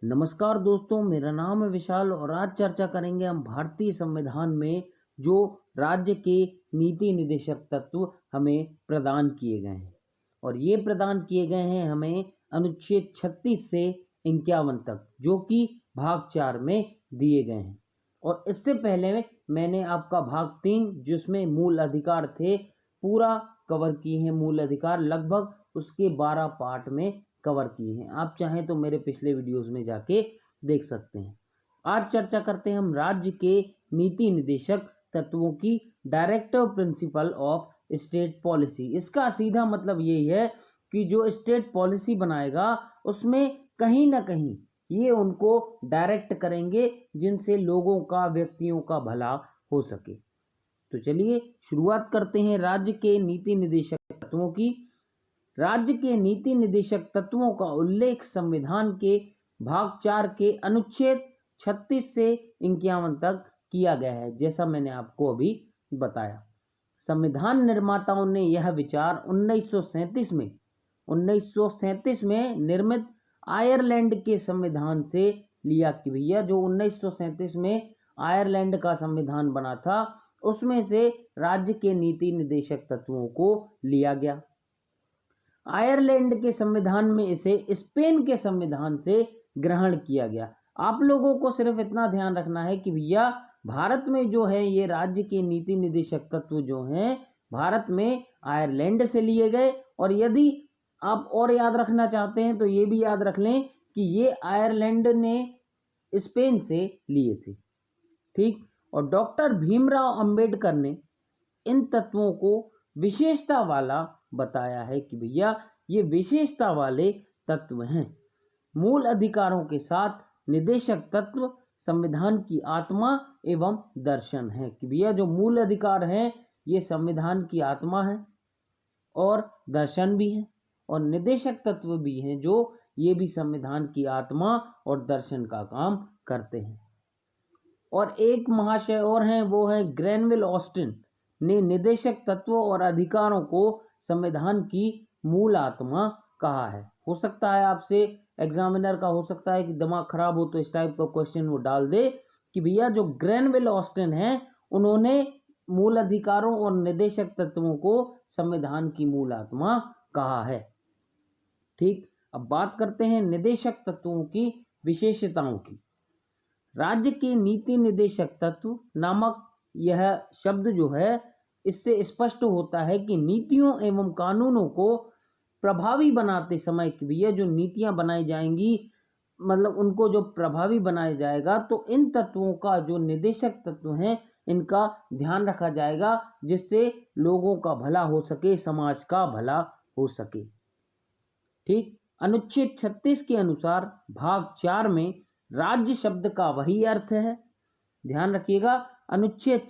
नमस्कार दोस्तों, मेरा नाम है विशाल और आज चर्चा करेंगे हम भारतीय संविधान में जो राज्य के नीति निर्देशक तत्व हमें प्रदान किए गए हैं। और ये प्रदान किए गए हैं हमें अनुच्छेद 36 से 51 तक, जो कि भाग 4 में दिए गए हैं। और इससे पहले मैंने आपका भाग 3 जिसमें मूल अधिकार थे पूरा कवर किए हैं। मूल अधिकार लगभग उसके 12 पार्ट में कवर किए हैं। आप चाहें तो मेरे पिछले वीडियोस में जाके देख सकते हैं। आज चर्चा करते हैं हम राज्य के नीति निर्देशक तत्वों की, directive principle of state policy. इसका सीधा मतलब यही है कि जो स्टेट पॉलिसी बनाएगा उसमें कहीं ना कहीं ये उनको डायरेक्ट करेंगे जिनसे लोगों का, व्यक्तियों का भला हो सके। तो चलिए शुरुआत करते हैं राज्य के नीति निर्देशक तत्वों की। राज्य के नीति निर्देशक तत्वों का उल्लेख संविधान के भाग 4 के अनुच्छेद 36 से 51 तक किया गया है, जैसा मैंने आपको अभी बताया। संविधान निर्माताओं ने यह विचार 1937 में निर्मित आयरलैंड के संविधान से लिया कि भैया जो 1937 में आयरलैंड का संविधान बना था उसमें से राज्य के नीति निर्देशक तत्वों को लिया गया। आयरलैंड के संविधान में इसे स्पेन के संविधान से ग्रहण किया गया। आप लोगों को सिर्फ इतना ध्यान रखना है कि भैया भारत में जो है ये राज्य के नीति निर्देशक तत्व जो हैं भारत में आयरलैंड से लिए गए। और यदि आप और याद रखना चाहते हैं तो ये भी याद रख लें कि ये आयरलैंड ने स्पेन से लिए थे, ठीक। और डॉक्टर भीमराव अंबेडकर ने इन तत्वों को विशेषता वाला बताया है कि भैया ये विशेषता वाले तत्व हैं। मूल अधिकारों के साथ निर्देशक तत्व संविधान की आत्मा एवं दर्शन है कि भैया जो मूल अधिकार हैं ये संविधान की आत्मा है और दर्शन भी है, और निर्देशक तत्व भी हैं जो ये भी संविधान की आत्मा और दर्शन का काम करते हैं। और एक महाशय और हैं, वो है ग्रैनविल ऑस्टिन ने निर्देशक तत्वों और अधिकारों को संविधान की मूल आत्मा कहा है। हो सकता है आपसे एग्जामिनर का हो सकता है कि दिमाग खराब हो तो इस टाइप का क्वेश्चन वो डाल दे कि भैया जो ग्रैनविल ऑस्टिन है उन्होंने मूल अधिकारों और निर्देशक तत्वों को संविधान की मूल आत्मा कहा है, ठीक। अब बात करते हैं निर्देशक तत्वों की विशेषताओं की। राज्य के नीति निर्देशक तत्व नामक यह शब्द जो है इससे स्पष्ट होता है कि नीतियों एवं कानूनों को प्रभावी बनाते समय कि भैया जो नीतियां बनाई जाएंगी मतलब उनको जो प्रभावी बनाया जाएगा तो इन तत्वों का जो निर्देशक तत्व हैं इनका ध्यान रखा जाएगा जिससे लोगों का भला हो सके, समाज का भला हो सके, ठीक। अनुच्छेद 36 के अनुसार भाग 4 में राज्य शब्द का वही अर्थ है। ध्यान रखिएगा, अनुच्छेद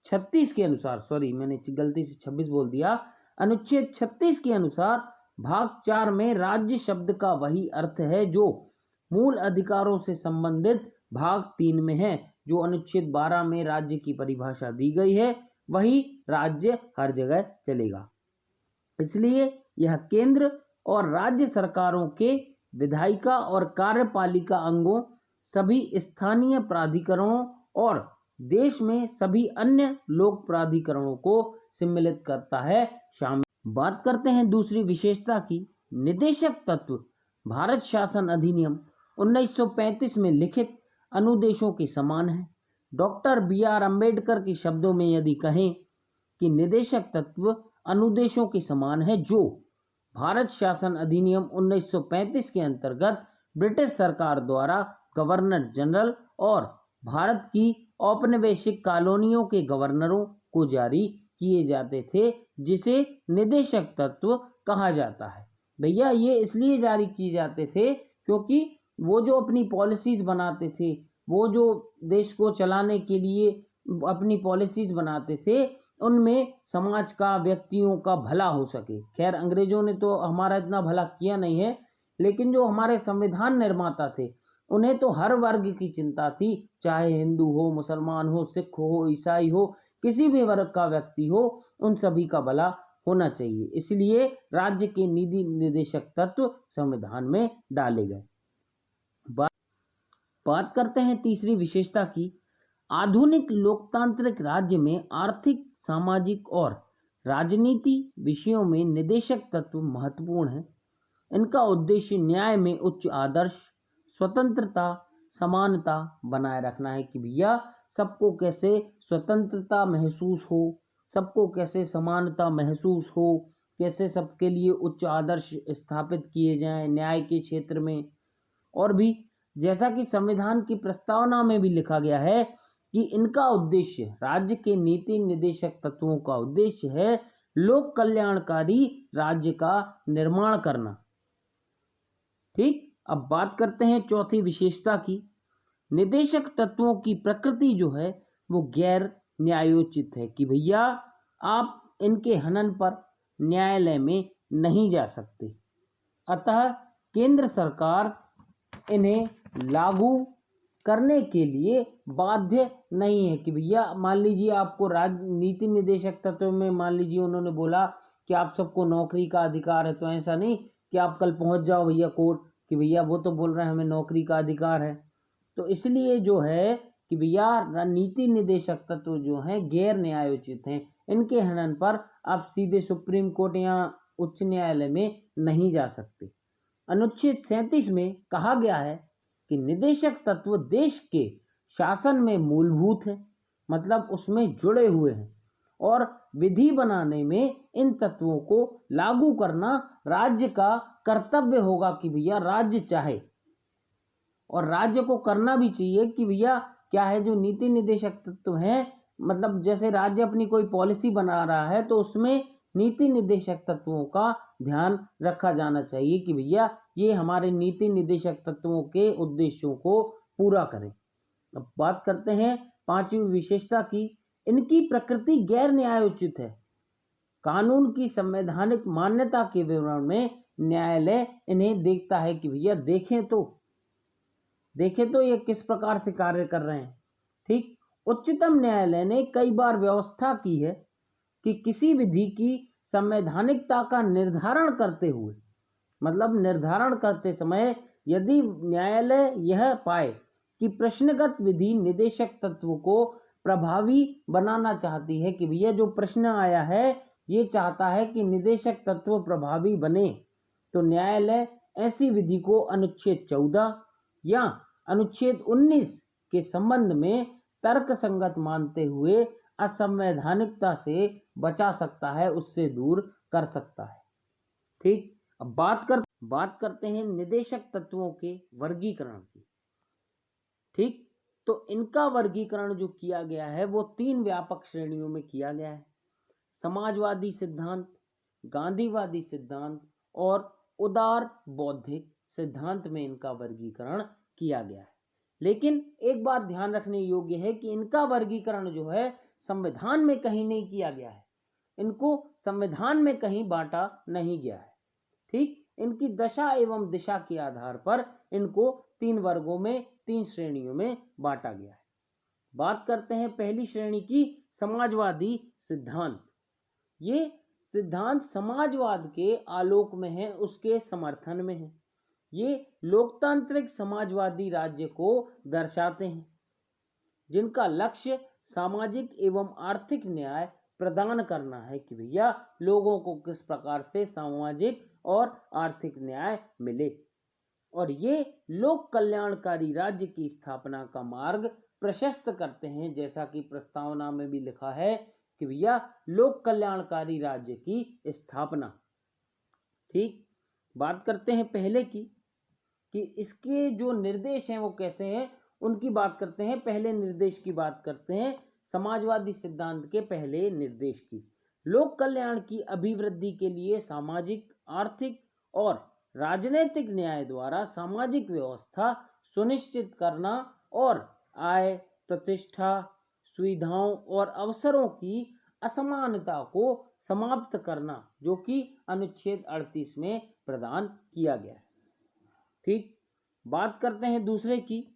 36 के अनुसार, सॉरी मैंने गलती से 26 बोल दिया। अनुच्छेद 36 के अनुसार भाग 4 में राज्य शब्द का वही अर्थ है जो मूल अधिकारों से संबंधित भाग 3 में है। जो अनुच्छेद 12 में राज्य की परिभाषा दी गई है वही राज्य हर जगह चलेगा। इसलिए यह केंद्र और राज्य सरकारों के विधायिका और कार्यपालिका अंगों, सभी स्थानीय प्राधिकरणों और देश में सभी अन्य लोक प्राधिकरणों को सम्मिलित करता है, शामिल। बात करते हैं दूसरी विशेषता की। निर्देशक तत्व भारत शासन अधिनियम 1935 में लिखित अनुदेशों के समान है। डॉक्टर BR अम्बेडकर के शब्दों में यदि कहें कि निर्देशक तत्व अनुदेशों के समान है जो भारत शासन अधिनियम 1935 के अंतर्गत ब्रिटिश सरकार द्वारा गवर्नर जनरल और भारत की औपनिवेशिक कॉलोनियों के गवर्नरों को जारी किए जाते थे, जिसे निर्देशक तत्व कहा जाता है। भैया ये इसलिए जारी किए जाते थे क्योंकि वो जो अपनी पॉलिसीज बनाते थे, वो जो देश को चलाने के लिए अपनी पॉलिसीज बनाते थे उनमें समाज का, व्यक्तियों का भला हो सके। खैर अंग्रेजों ने तो हमारा इतना भला किया नहीं है, लेकिन जो हमारे संविधान निर्माता थे उन्हें तो हर वर्ग की चिंता थी, चाहे हिंदू हो, मुसलमान हो, सिख हो, ईसाई हो, किसी भी वर्ग का व्यक्ति हो, उन सभी का भला होना चाहिए। इसलिए राज्य के नीति निर्देशक तत्व संविधान में डाले गए। बात करते हैं तीसरी विशेषता की। आधुनिक लोकतांत्रिक राज्य में आर्थिक, सामाजिक और राजनीति विषयों में निदेशक तत्व महत्वपूर्ण है। इनका उद्देश्य न्याय में उच्च आदर्श, स्वतंत्रता, समानता बनाए रखना है कि भैया सबको कैसे स्वतंत्रता महसूस हो, सबको कैसे समानता महसूस हो, कैसे सबके लिए उच्च आदर्श स्थापित किए जाएं न्याय के क्षेत्र में। और भी जैसा कि संविधान की प्रस्तावना में भी लिखा गया है कि इनका उद्देश्य, राज्य के नीति निदेशक तत्वों का उद्देश्य है लोक कल्याणकारी राज्य का निर्माण करना। ठीक, अब बात करते हैं चौथी विशेषता की। निदेशक तत्वों की प्रकृति जो है वो गैर न्यायोचित है कि भैया आप इनके हनन पर न्यायालय में नहीं जा सकते। अतः केंद्र सरकार इन्हें लागू करने के लिए बाध्य नहीं है कि भैया मान लीजिए आपको नीति निदेशक तत्व में मान लीजिए उन्होंने बोला कि आप सबको नौकरी का अधिकार है, तो ऐसा नहीं कि आप कल पहुंच जाओ भैया कोर्ट कि भैया वो तो बोल रहे हैं हमें नौकरी का अधिकार है। तो इसलिए जो है कि भैया नीति निदेशक तत्व जो हैं गैर न्यायोचित हैं, इनके हनन पर आप सीधे सुप्रीम कोर्ट या उच्च न्यायालय में नहीं जा सकते। अनुच्छेद 37 में कहा गया है कि निदेशक तत्व देश के शासन में मूलभूत है, मतलब उसमें जुड़े हुए हैं, और विधि बनाने में इन तत्वों को लागू करना राज्य का कर्तव्य होगा कि भैया राज्य चाहे, और राज्य को करना भी चाहिए कि भैया क्या है जो नीति निदेशक तत्व हैं, मतलब जैसे राज्य अपनी कोई पॉलिसी बना रहा है तो उसमें नीति निदेशक तत्वों का ध्यान रखा जाना चाहिए कि भैया ये हमारे नीति निदेशक तत्वों के उद्देश्यों को पूरा करें। अब बात करते हैं पांचवी विशेषता की। इनकी प्रकृति गैर न्यायोचित है। कानून की संवैधानिक मान्यता के विवरण में न्यायालय इन्हें देखता है कि भैया देखें तो ये किस प्रकार से कार्य कर रहे हैं। ठीक, उच्चतम न्यायालय ने कई बार व्यवस्था की है कि किसी विधि की संवैधानिकता का निर्धारण करते हुए, मतलब निर्धारण करते समय यदि न्यायालय यह पाए कि प्रश्नगत विधि निदेशक तत्व को प्रभावी बनाना चाहती है कि भैया जो प्रश्न आया है ये चाहता है कि निदेशक तत्व प्रभावी बने, तो न्यायालय ऐसी विधि को अनुच्छेद 14 या अनुच्छेद 19 के संबंध में तर्क संगत मानते हुए असंवैधानिकता से बचा सकता है, उससे दूर कर सकता है। ठीक, अब बात करते हैं निदेशक तत्वों के वर्गीकरण की। ठीक, तो इनका वर्गीकरण जो किया गया है वो 3 व्यापक श्रेणियों में किया गया है। समाजवादी सिद्धांत, गांधीवादी सिद्धांत और उदार बौद्धिक सिद्धांत में इनका वर्गीकरण किया गया है। लेकिन एक बात ध्यान रखने योग्य है कि इनका वर्गीकरण जो है संविधान में कहीं नहीं किया गया है, इनको संविधान में कहीं बांटा नहीं गया है। ठीक, इनकी दशा एवं दिशा के आधार पर इनको 3 वर्गों में 3 श्रेणियों में बांटा गया है। बात करते हैं पहली श्रेणी की, समाजवादी सिद्धांत। ये सिद्धांत समाजवाद के आलोक में है, उसके समर्थन में है। ये लोकतांत्रिक समाजवादी राज्य को दर्शाते हैं जिनका लक्ष्य सामाजिक एवं आर्थिक न्याय प्रदान करना है कि भैया लोगों को किस प्रकार से सामाजिक और आर्थिक न्याय मिले, और ये लोक कल्याणकारी राज्य की स्थापना का मार्ग प्रशस्त करते हैं, जैसा कि प्रस्तावना में भी लिखा है कि भैया लोक कल्याणकारी राज्य की स्थापना। ठीक, बात करते हैं पहले की कि इसके जो निर्देश हैं वो कैसे हैं, उनकी बात करते हैं। पहले निर्देश की बात करते हैं, समाजवादी सिद्धांत के पहले निर्देश की। लोक कल्याण की अभिवृद्धि के लिए सामाजिक, आर्थिक और राजनीतिक न्याय द्वारा सामाजिक व्यवस्था सुनिश्चित करना और आय, प्रतिष्ठा, सुविधाओं और अवसरों की असमानता को समाप्त करना, जो कि अनुच्छेद 38 में प्रदान किया गया है। ठीक, बात करते हैं दूसरे की,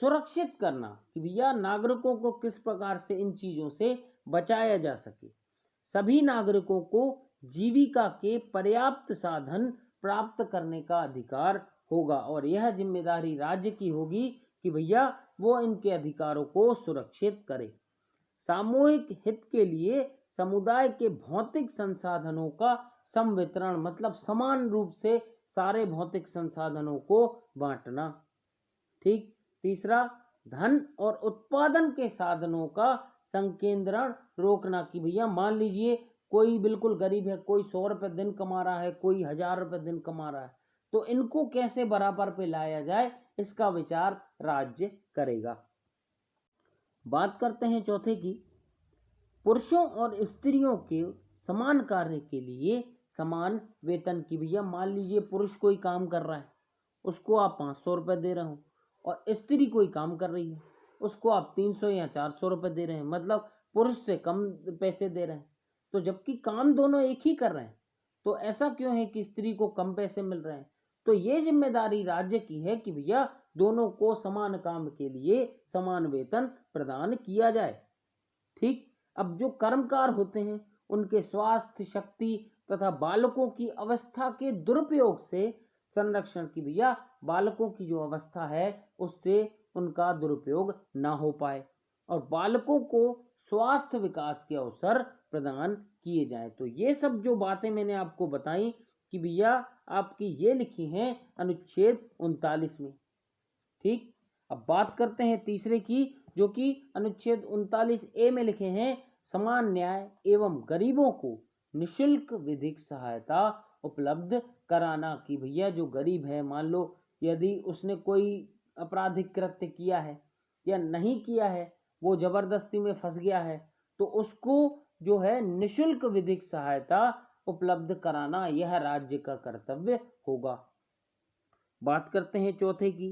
सुरक्षित करना कि भैया नागरिकों को किस प्रकार से इन चीजों से बचाया जा सके। सभी नागरिकों को जीविका के पर्याप्त साधन प्राप्त करने का अधिकार होगा और यह जिम्मेदारी राज्य की होगी कि भैया वो इनके अधिकारों को सुरक्षित करे। सामूहिक हित के लिए समुदाय के भौतिक संसाधनों का समवितरण, मतलब समान रूप से सारे भौतिक संसाधनों को बांटना। ठीक। तीसरा, धन और उत्पादन के साधनों का संकेंद्रण रोकना, कि भैया मान लीजिए कोई बिल्कुल गरीब है, कोई 100 रुपये दिन कमा रहा है, कोई 1000 रुपये दिन कमा रहा है, तो इनको कैसे बराबर पे लाया जाए, इसका विचार राज्य करेगा। बात करते हैं चौथे की, पुरुषों और स्त्रियों के समान कार्य के लिए समान वेतन की। भैया मान लीजिए पुरुष कोई काम कर रहा है, उसको आप 500 रुपये दे रहे हो, और स्त्री कोई काम कर रही है, उसको आप 300 या 400 रुपये दे रहे हैं, मतलब पुरुष से कम पैसे दे रहे हैं। तो जबकि काम दोनों एक ही कर रहे हैं, तो ऐसा क्यों है कि स्त्री को कम पैसे मिल रहे हैं? तो ये जिम्मेदारी राज्य की है कि भैया दोनों को समान काम के लिए समान वेतन प्रदान किया जाए। ठीक। अब जो कर्मकार होते हैं, उनके स्वास्थ्य, शक्ति तथा बालकों की अवस्था के दुरुपयोग से संरक्षण की। भैया बालकों की जो अवस्था है उससे उनका दुरुपयोग ना हो पाए, और बालकों को स्वास्थ्य विकास के अवसर प्रदान किए जाएं। तो ये सब जो बातें मैंने आपको बताई कि भैया आपकी ये लिखी हैं अनुच्छेद 39 में। ठीक। अब बात करते हैं तीसरे की, जो कि अनुच्छेद 39A में लिखे हैं, समान न्याय एवं गरीबों को निशुल्क विधिक सहायता उपलब्ध कराना। कि भैया जो गरीब है, मान लो यदि उसने कोई आपराधिक कृत्य किया है या नहीं किया है, वो जबरदस्ती में फंस गया है, तो उसको जो है निशुल्क विधिक सहायता उपलब्ध कराना, यह राज्य का कर्तव्य होगा। बात करते हैं चौथे की,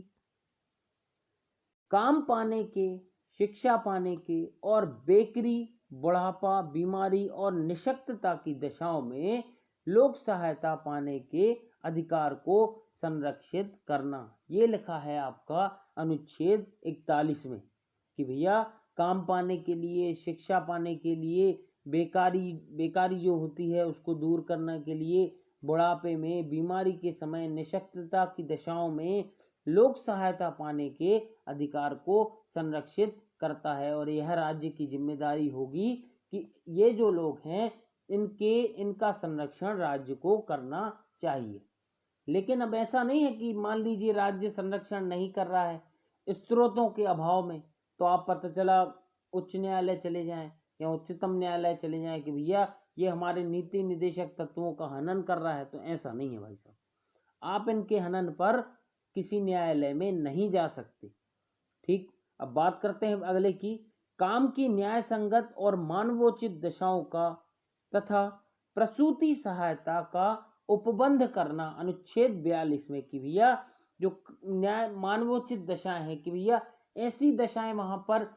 काम पाने के, शिक्षा पाने के और बेकरी, बुढ़ापा, बीमारी और निशक्तता की दशाओं में लोक सहायता पाने के अधिकार को संरक्षित करना। ये लिखा है आपका अनुच्छेद 41 में कि भैया काम पाने के लिए, शिक्षा पाने के लिए, बेकारी जो होती है उसको दूर करने के लिए, बुढ़ापे में, बीमारी के समय, निशक्तता की दशाओं में लोक सहायता पाने के अधिकार को संरक्षित करता है। और यह राज्य की जिम्मेदारी होगी कि ये जो लोग हैं इनका संरक्षण राज्य को करना चाहिए। लेकिन अब ऐसा नहीं है कि मान लीजिए राज्य संरक्षण नहीं कर रहा है स्त्रोतों के अभाव में, तो आप पता चला उच्च न्यायालय चले जाएं या उच्चतम न्यायालय चले जाएं कि भैया ये हमारे नीति निदेशक तत्वों का हनन कर रहा है। तो ऐसा नहीं है भाई साहब, आप इनके हनन पर किसी न्यायालय में नहीं जा सकते। ठीक। अब बात करते हैं अगले की, काम की न्याय संगत और मानवोचित दशाओं का तथा प्रसूति सहायता का उपबंध करना, अनुच्छेद 42 में कि भैया जो न्याय मानवोचित दशाएं हैं कि भैया ऐसी दशाएं वहां पर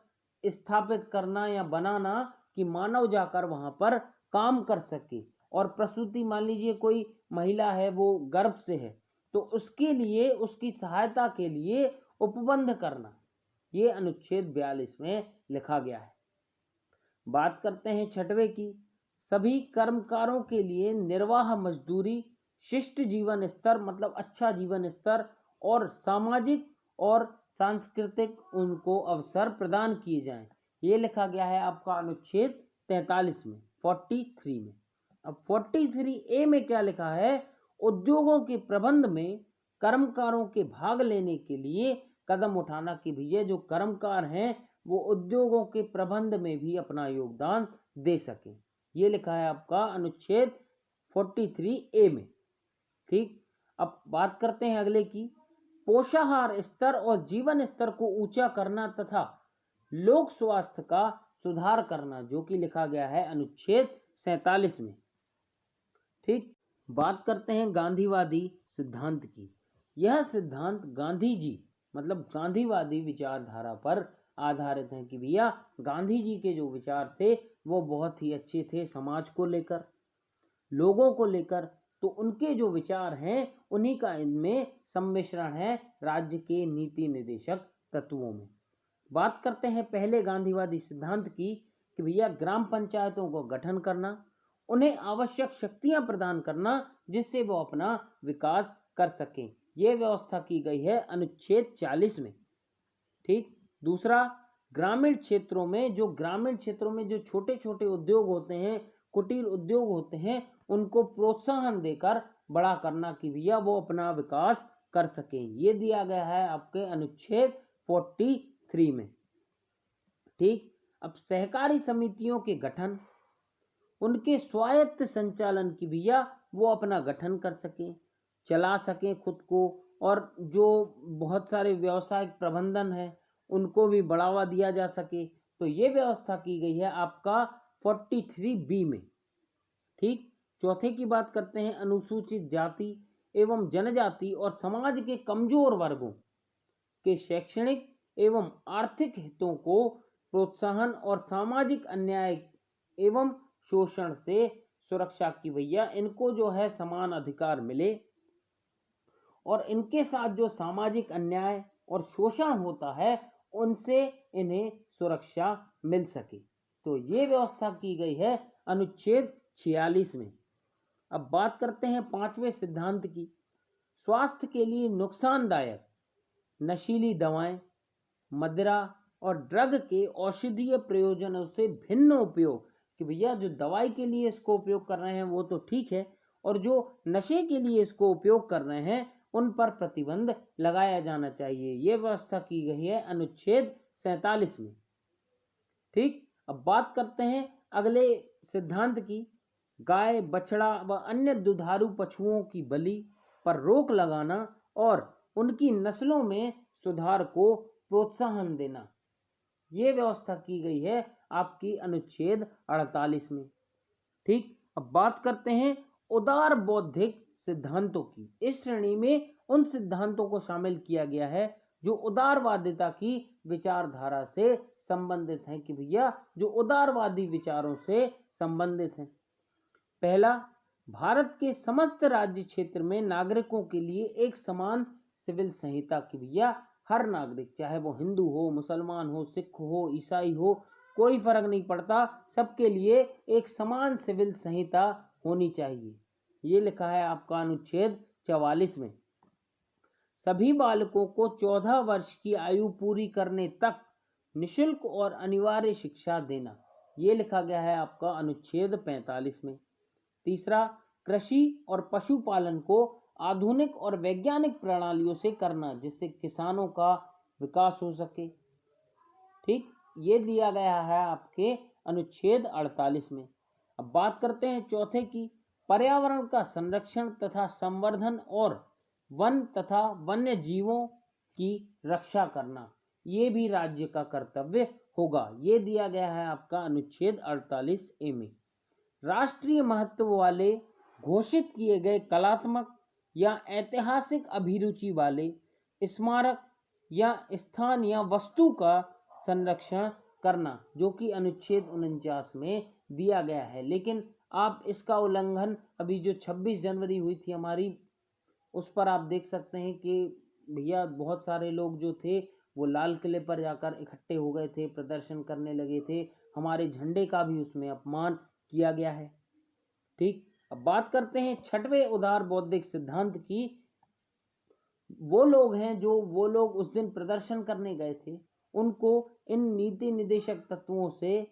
स्थापित करना या बनाना कि मानव जाकर वहां पर काम कर सके। और प्रसूति, मान लीजिए कोई महिला है वो गर्भ से है, तो उसके लिए, उसकी सहायता के लिए उपबंध करना, ये अनुच्छेद 42 में लिखा गया है। बात करते हैं छठवें की, सभी कर्मकारों के लिए निर्वाह मजदूरी, शिष्ट जीवन स्तर, मतलब अच्छा जीवन स्तर, और सामाजिक और सांस्कृतिक उनको अवसर प्रदान किए जाएं, ये लिखा गया है आपका अनुच्छेद 43 में, 43 में। अब 43A में क्या लिखा है, उद्योगों के प्रबंध में कर्मकारों के भाग लेने के लिए कदम उठाना। कि भैया जो कर्मकार हैं वो उद्योगों के प्रबंध में भी अपना योगदान दे सकें, ये लिखा है आपका अनुच्छेद 43A में। ठीक। अब बात करते हैं अगले की, पोषाहार स्तर और जीवन स्तर को ऊंचा करना तथा लोक स्वास्थ्य का सुधार करना, जो कि लिखा गया है अनुच्छेद 47 में। ठीक। बात करते हैं गांधीवादी सिद्धांत की। यह सिद्धांत गांधी जी, मतलब गांधीवादी विचारधारा पर आधारित है कि भैया गांधी जी के जो विचार थे वो बहुत ही अच्छे थे, समाज को लेकर, लोगों को लेकर। तो उनके जो विचार हैं उन्हीं का इनमें सम्मिश्रण है राज्य के नीति निदेशक तत्वों में। बात करते हैं पहले गांधीवादी सिद्धांत की कि भैया ग्राम पंचायतों को गठन करना, उन्हें आवश्यक शक्तियां प्रदान करना जिससे वो अपना विकास कर सकें, ये व्यवस्था की गई है अनुच्छेद 40 में। ठीक। दूसरा, ग्रामीण क्षेत्रों में जो छोटे छोटे उद्योग होते हैं, कुटीर उद्योग होते हैं, उनको प्रोत्साहन देकर बड़ा करना कि भैया वो अपना विकास कर सकें। ये दिया गया है आपके अनुच्छेद 43 में। ठीक। अब सहकारी समितियों के गठन, उनके स्वायत्त संचालन की भैया वो अपना गठन कर सकें, चला सकें खुद को, और जो बहुत सारे व्यवसायिक प्रबंधन है उनको भी बढ़ावा दिया जा सके। तो ये व्यवस्था की गई है आपका 43B में। ठीक। चौथे की बात करते हैं, अनुसूचित जाति एवं जनजाति और समाज के कमजोर वर्गों के शैक्षणिक एवं आर्थिक हितों को प्रोत्साहन और सामाजिक अन्याय एवं शोषण से सुरक्षा की भैया इनको जो है समान अधिकार मिले, और इनके साथ जो सामाजिक अन्याय और शोषण होता है उनसे इन्हें सुरक्षा मिल सके। तो ये व्यवस्था की गई है अनुच्छेद 46 में। अब बात करते हैं 5वें सिद्धांत की, स्वास्थ्य के लिए नुकसानदायक नशीली दवाएं, मदिरा और ड्रग के औषधीय प्रयोजनों से भिन्न उपयोग, कि भैया जो दवाई के लिए इसको उपयोग कर रहे हैं वो तो ठीक है, और जो नशे के लिए इसको उपयोग कर रहे हैं उन पर प्रतिबंध लगाया जाना चाहिए। ये व्यवस्था की गई है अनुच्छेद 47 में। ठीक। अब बात करते हैं अगले सिद्धांत की, गाय, बछड़ा व अन्य दुधारू पशुओं की बलि पर रोक लगाना और उनकी नस्लों में सुधार को प्रोत्साहन देना। ये व्यवस्था की गई है आपकी अनुच्छेद 48 में। ठीक। अब बात करते हैं उदार बौद्धिक सिद्धांतों की। इस श्रेणी में उन सिद्धांतों को शामिल किया गया है जो उदारवादिता की विचारधारा से संबंधित हैं, कि भैया जो उदारवादी विचारों से संबंधित हैं। पहला, भारत के समस्त राज्य क्षेत्र में नागरिकों के लिए एक समान सिविल संहिता, की भैया हर नागरिक, चाहे वो हिंदू हो, मुसलमान हो, सिख हो, ईसाई हो, कोई फर्क नहीं पड़ता, सबके लिए एक समान सिविल संहिता होनी चाहिए। ये लिखा है आपका अनुच्छेद 44 में। सभी बालकों को 14 वर्ष की आयु पूरी करने तक निःशुल्क और अनिवार्य शिक्षा देना। ये लिखा गया है आपका अनुच्छेद 45 में। तीसरा, कृषि और पशुपालन को आधुनिक और वैज्ञानिक प्रणालियों से करना, जिससे किसानों का विकास हो सके। ठीक। ये दिया गया है आपके अनुच्छेद 48 में। अब बात करते हैं चौथे की, पर्यावरण का संरक्षण तथा संवर्धन और वन तथा वन्य जीवों की रक्षा करना, ये भी राज्य का कर्तव्य होगा। ये दिया गया है आपका अनुच्छेद 48A में। राष्ट्रीय महत्व वाले घोषित किए गए कलात्मक या ऐतिहासिक अभिरुचि वाले स्मारक या स्थान या वस्तु का संरक्षण करना, जो कि अनुच्छेद 49 में दिया गया है। लेकिन आप इसका उल्लंघन, अभी जो 26 जनवरी हुई थी हमारी, उस पर आप देख सकते हैं कि भैया बहुत सारे लोग जो थे वो लाल किले पर जाकर इकट्ठे हो गए थे, प्रदर्शन करने लगे थे, हमारे झंडे का भी उसमें अपमान किया गया है। ठीक। अब बात करते हैं 6वें उदार बौद्धिक सिद्धांत की। वो लोग उस दिन प्रदर्शन करने गए थे, उनको इन नीति निदेशक तत्वों से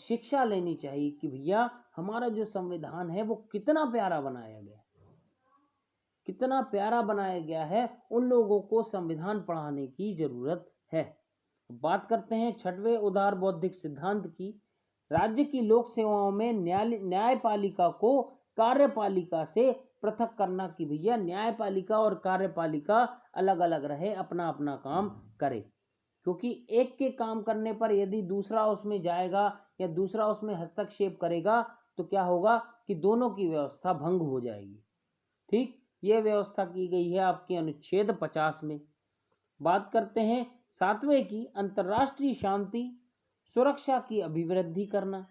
शिक्षा लेनी चाहिए कि भैया हमारा जो संविधान है वो कितना प्यारा बनाया गया है, उन लोगों को संविधान पढ़ाने की जरूरत है। बात करते हैं 6वें उदार बौद्धिक सिद्धांत की, राज्य की लोक सेवाओं में न्यायपालिका को कार्यपालिका से पृथक करना, की भैया न्यायपालिका और कार्यपालिका अलग अलग रहे, अपना अपना काम करे। क्योंकि एक के काम करने पर यदि दूसरा उसमें जाएगा या दूसरा उसमें हस्तक्षेप करेगा तो क्या होगा कि दोनों की व्यवस्था भंग हो जाएगी। ठीक। यह व्यवस्था की गई है आपके अनुच्छेद 50 में। बात करते हैं 7वें की, अंतर्राष्ट्रीय शांति सुरक्षा की अभिवृद्धि करना,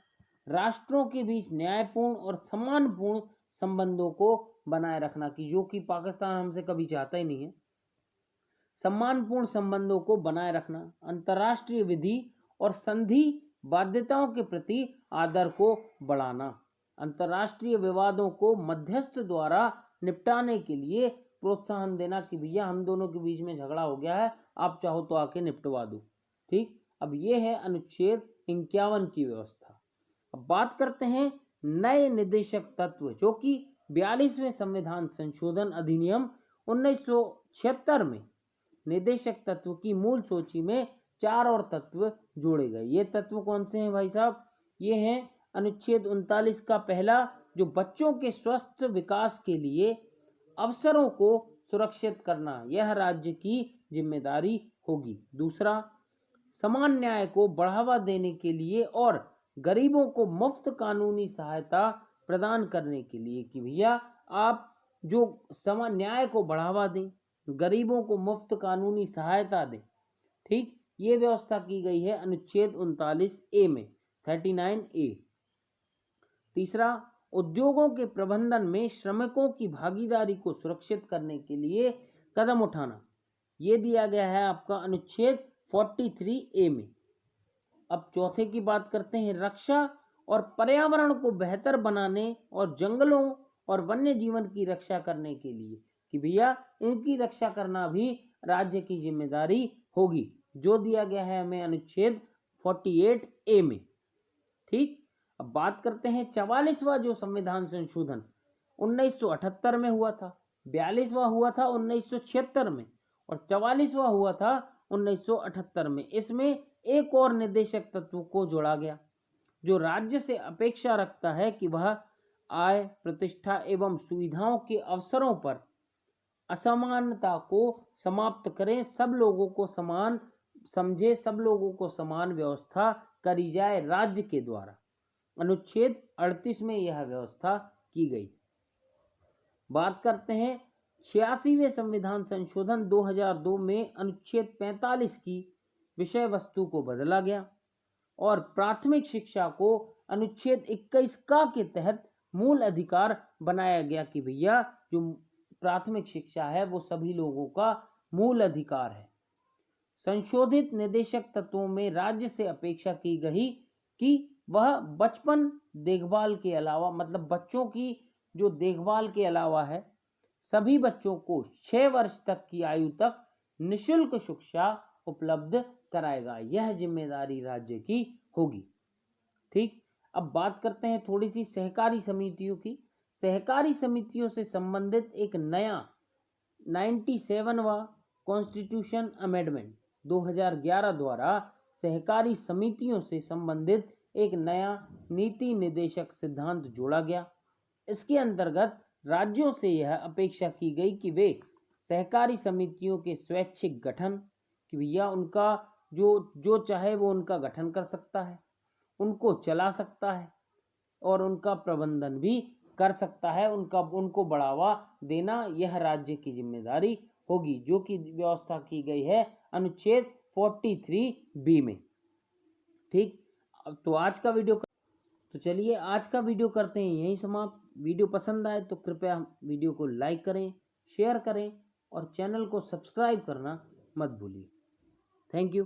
राष्ट्रों के बीच न्यायपूर्ण और सम्मानपूर्ण संबंधों को बनाए रखना, की जो कि पाकिस्तान हमसे कभी चाहता ही नहीं है। सम्मानपूर्ण संबंधों को बनाए रखना, अंतर्राष्ट्रीय विधि और संधि बाध्यताओं के प्रति आदर को बढ़ाना, अंतर्राष्ट्रीय विवादों को मध्यस्थ द्वारा निपटाने के लिए प्रोत्साहन देना कि भैया हम दोनों के बीच में झगड़ा हो गया है, आप चाहो तो आके निपटवा दो। ठीक, अब ये है अनुच्छेद 51 की व्यवस्था। अब बात करते हैं नए निदेशक तत्व, जो कि 42वें संविधान संशोधन अधिनियम 1976 में निदेशक तत्व की मूल सूची में 4 और तत्व जोड़े गए। ये तत्व कौन से हैं भाई साहब? ये हैं अनुच्छेद 39 का पहला, जो बच्चों के स्वस्थ विकास के लिए अवसरों को सुरक्षित करना यह राज्य की जिम्मेदारी होगी। दूसरा, समान न्याय को बढ़ावा देने के लिए और गरीबों को मुफ्त कानूनी सहायता प्रदान करने के लिए कि भैया आप जो समान न्याय को बढ़ावा दें, गरीबों को मुफ्त कानूनी सहायता दें। ठीक, ये व्यवस्था की गई है अनुच्छेद 39A में, 39A। तीसरा, उद्योगों के प्रबंधन में श्रमिकों की भागीदारी को सुरक्षित करने के लिए कदम उठाना, ये दिया गया है आपका अनुच्छेद 43A में। अब चौथे की बात करते हैं, रक्षा और पर्यावरण को बेहतर बनाने और जंगलों और वन्य जीवन की रक्षा करने के लिए कि भैया इनकी रक्षा करना भी राज्य की जिम्मेदारी होगी, जो दिया गया है हमें अनुच्छेद 48A में। ठीक, अब बात करते हैं 44वां जो संविधान संशोधन 1978 में हुआ था, 42वां हुआ था 1976 में और 44वां हुआ था 1978 में। इसमें एक और निदेशक तत्व को जोड़ा गया, जो राज्य से अपेक्षा रखता है कि वह आय, प्रतिष्ठा एवं सुविधाओं के अवसरों पर असमानता को समाप्त करें, सब लोगों को समान समझे, सब लोगों को समान व्यवस्था करी जाए राज्य के द्वारा। अनुच्छेद 38 में यह व्यवस्था की गई। बात करते हैं 86वें संविधान संशोधन 2002 में अनुच्छेद 45 की विषय वस्तु को बदला गया और प्राथमिक शिक्षा को अनुच्छेद 21 का के तहत मूल अधिकार बनाया गया कि भैया जो प्राथमिक शिक्षा है वो सभी लोगों का मूल अधिकार है। संशोधित निदेशक तत्वों में राज्य से अपेक्षा की गई कि वह बचपन देखभाल के अलावा, मतलब बच्चों की जो देखभाल के अलावा है, सभी बच्चों को 6 वर्ष तक की आयु तक निःशुल्क शिक्षा उपलब्ध कराएगा। यह जिम्मेदारी राज्य की होगी। ठीक, अब बात करते हैं थोड़ी सी सहकारी समितियों की। सहकारी समितियों से संबंधित एक नया 97वां कॉन्स्टिट्यूशन अमेंडमेंट 2011 द्वारा सहकारी समितियों से संबंधित एक नया नीति निदेशक सिद्धांत जोड़ा गया। इसके अंतर्गत राज्यों से यह अपेक्षा की गई कि वे सहकारी समितियों के स्वैच्छिक गठन, कि भैया उनका जो चाहे वो उनका गठन कर सकता है, उनको चला सकता है और उनका प्रबंधन भी कर सकता है, उनको बढ़ावा देना यह राज्य की जिम्मेदारी होगी, जो कि व्यवस्था की गई है अनुच्छेद 43B में। ठीक, तो आज का वीडियो, तो चलिए आज का वीडियो करते हैं यहीं समाप्त। वीडियो पसंद आए तो कृपया वीडियो को लाइक करें, शेयर करें और चैनल को सब्सक्राइब करना मत भूलिए। Thank you.